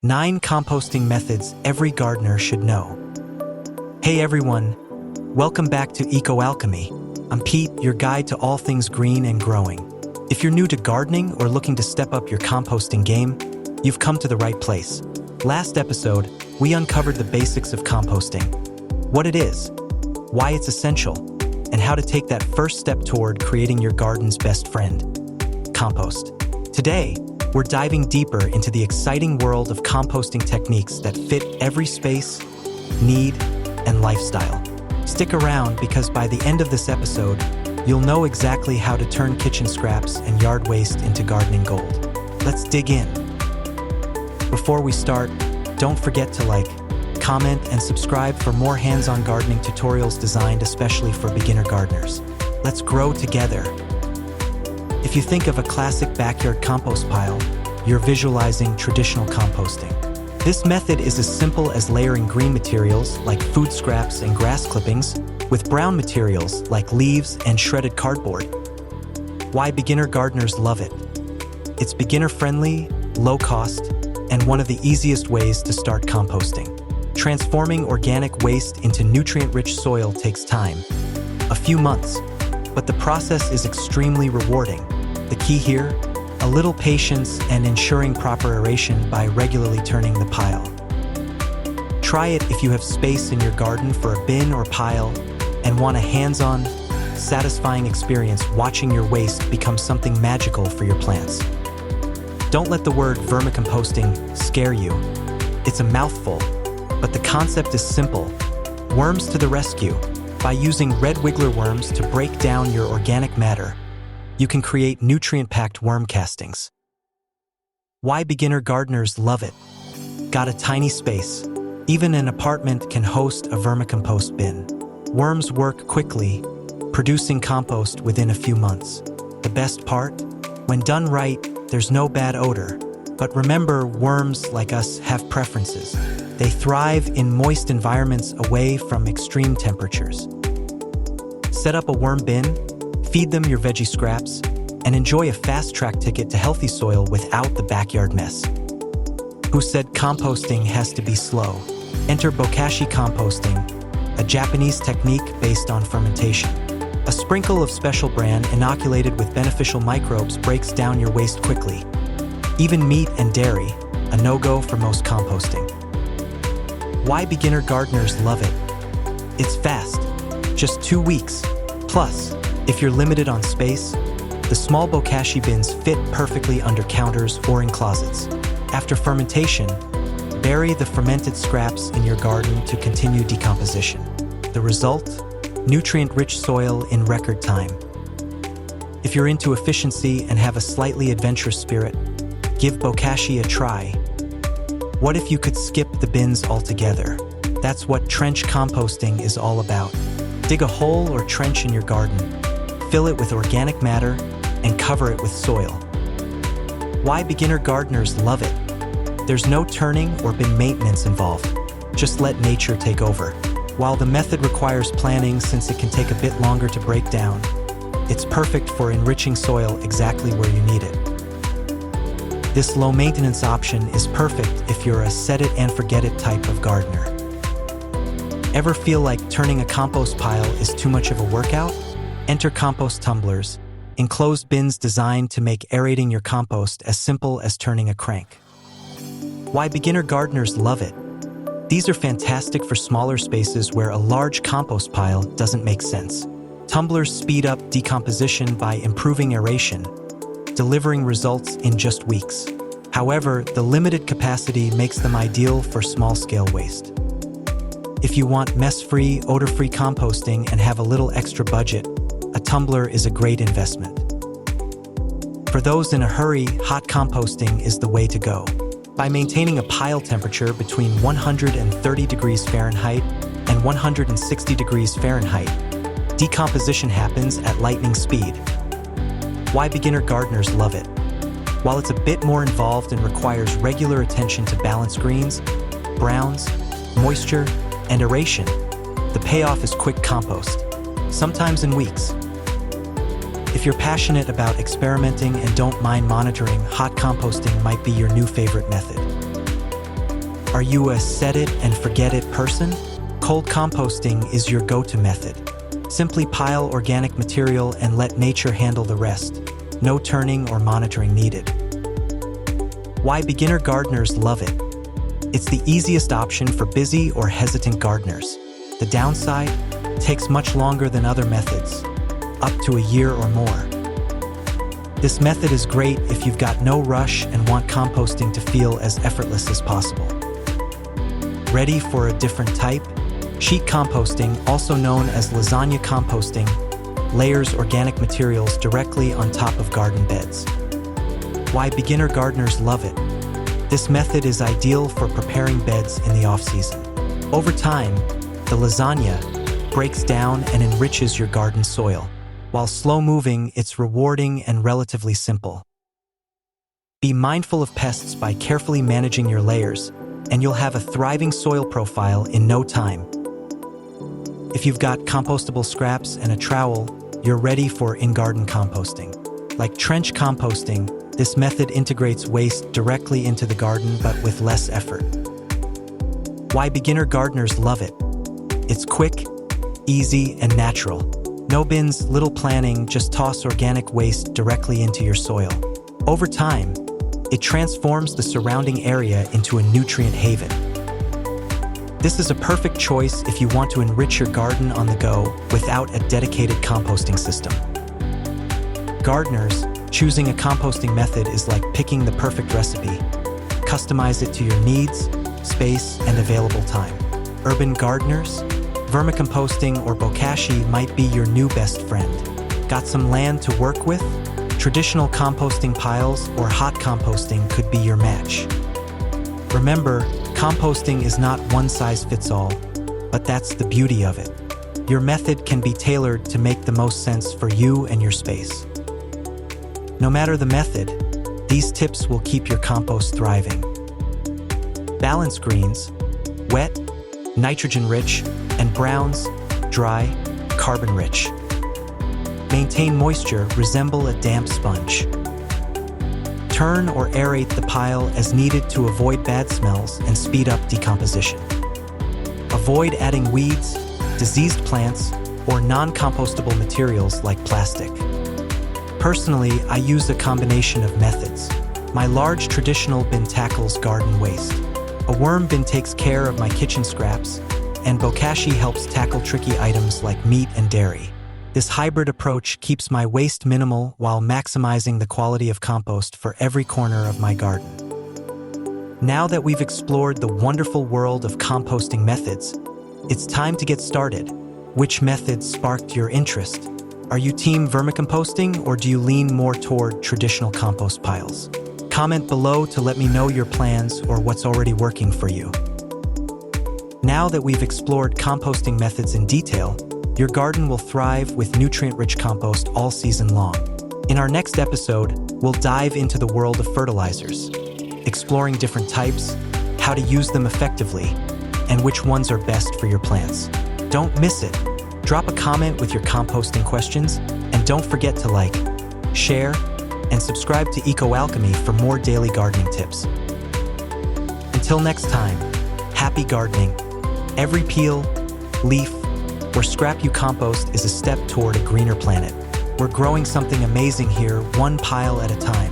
9 composting methods every gardener should know. Hey everyone, welcome back to EcoAlchemy. I'm Pete, your guide to all things green and growing. If you're new to gardening or looking to step up your composting game, you've come to the right place. Last episode, we uncovered the basics of composting, what it is, why it's essential, and how to take that first step toward creating your garden's best friend, compost. Today, we're diving deeper into the exciting world of composting techniques that fit every space, need, and lifestyle. Stick around because by the end of this episode, you'll know exactly how to turn kitchen scraps and yard waste into gardening gold. Let's dig in. Before we start, don't forget to like, comment, and subscribe for more hands-on gardening tutorials designed especially for beginner gardeners. Let's grow together. If you think of a classic backyard compost pile, you're visualizing traditional composting. This method is as simple as layering green materials like food scraps and grass clippings with brown materials like leaves and shredded cardboard. Why beginner gardeners love it? It's beginner-friendly, low-cost, and one of the easiest ways to start composting. Transforming organic waste into nutrient-rich soil takes time, a few months, but the process is extremely rewarding. The key here? A little patience and ensuring proper aeration by regularly turning the pile. Try it if you have space in your garden for a bin or pile and want a hands-on, satisfying experience watching your waste become something magical for your plants. Don't let the word vermicomposting scare you. It's a mouthful, but the concept is simple. Worms to the rescue. By using red wiggler worms to break down your organic matter, you can create nutrient-packed worm castings. Why beginner gardeners love it? Got a tiny space? Even an apartment can host a vermicompost bin. Worms work quickly, producing compost within a few months. The best part? When done right, there's no bad odor. But remember, worms like us have preferences. They thrive in moist environments away from extreme temperatures. Set up a worm bin, feed them your veggie scraps, and enjoy a fast-track ticket to healthy soil without the backyard mess. Who said composting has to be slow? Enter Bokashi composting, a Japanese technique based on fermentation. A sprinkle of special bran inoculated with beneficial microbes breaks down your waste quickly. Even meat and dairy, a no-go for most composting. Why beginner gardeners love it? It's fast, just 2 weeks. Plus, if you're limited on space, the small Bokashi bins fit perfectly under counters or in closets. After fermentation, bury the fermented scraps in your garden to continue decomposition. The result? Nutrient-rich soil in record time. If you're into efficiency and have a slightly adventurous spirit, give Bokashi a try. What if you could skip the bins altogether? That's what trench composting is all about. Dig a hole or trench in your garden, fill it with organic matter, and cover it with soil. Why beginner gardeners love it? There's no turning or bin maintenance involved. Just let nature take over. While the method requires planning since it can take a bit longer to break down, it's perfect for enriching soil exactly where you need it. This low-maintenance option is perfect if you're a set-it-and-forget-it type of gardener. Ever feel like turning a compost pile is too much of a workout? Enter compost tumblers, enclosed bins designed to make aerating your compost as simple as turning a crank. Why beginner gardeners love it? These are fantastic for smaller spaces where a large compost pile doesn't make sense. Tumblers speed up decomposition by improving aeration, delivering results in just weeks. However, the limited capacity makes them ideal for small-scale waste. If you want mess-free, odor-free composting and have a little extra budget, a tumbler is a great investment. For those in a hurry, hot composting is the way to go. By maintaining a pile temperature between 130 degrees Fahrenheit and 160 degrees Fahrenheit, decomposition happens at lightning speed. Why beginner gardeners love it? While it's a bit more involved and requires regular attention to balance greens, browns, moisture, and aeration, the payoff is quick compost, sometimes in weeks. If you're passionate about experimenting and don't mind monitoring, hot composting might be your new favorite method. Are you a set-it-and-forget-it person? Cold composting is your go-to method. Simply pile organic material and let nature handle the rest. No turning or monitoring needed. Why beginner gardeners love it? It's the easiest option for busy or hesitant gardeners. The downside? Takes much longer than other methods, up to a year or more. This method is great if you've got no rush and want composting to feel as effortless as possible. Ready for a different type? Sheet composting, also known as lasagna composting, layers organic materials directly on top of garden beds. Why beginner gardeners love it? This method is ideal for preparing beds in the off-season. Over time, the lasagna breaks down and enriches your garden soil. While slow-moving, it's rewarding and relatively simple. Be mindful of pests by carefully managing your layers, and you'll have a thriving soil profile in no time. If you've got compostable scraps and a trowel, you're ready for in-garden composting. Like trench composting, this method integrates waste directly into the garden but with less effort. Why beginner gardeners love it? It's quick, easy, and natural. No bins, little planning, just toss organic waste directly into your soil. Over time, it transforms the surrounding area into a nutrient haven. This is a perfect choice if you want to enrich your garden on the go without a dedicated composting system. Gardeners, choosing a composting method is like picking the perfect recipe. Customize it to your needs, space, and available time. Urban gardeners, vermicomposting or Bokashi might be your new best friend. Got some land to work with? Traditional composting piles or hot composting could be your match. Remember, composting is not one size fits all, but that's the beauty of it. Your method can be tailored to make the most sense for you and your space. No matter the method, these tips will keep your compost thriving. Balance greens, wet, nitrogen-rich, and browns, dry, carbon-rich. Maintain moisture, resemble a damp sponge. Turn or aerate the pile as needed to avoid bad smells and speed up decomposition. Avoid adding weeds, diseased plants, or non-compostable materials like plastic. Personally, I use a combination of methods. My large traditional bin tackles garden waste. A worm bin takes care of my kitchen scraps, and Bokashi helps tackle tricky items like meat and dairy. This hybrid approach keeps my waste minimal while maximizing the quality of compost for every corner of my garden. Now that we've explored the wonderful world of composting methods, it's time to get started. Which method sparked your interest? Are you team vermicomposting or do you lean more toward traditional compost piles? Comment below to let me know your plans or what's already working for you. Now that we've explored composting methods in detail, your garden will thrive with nutrient-rich compost all season long. In our next episode, we'll dive into the world of fertilizers, exploring different types, how to use them effectively, and which ones are best for your plants. Don't miss it. Drop a comment with your composting questions, and don't forget to like, share, and subscribe to EcoAlchemy for more daily gardening tips. Until next time, happy gardening. Every peel, leaf, or scrap you compost is a step toward a greener planet. We're growing something amazing here, one pile at a time.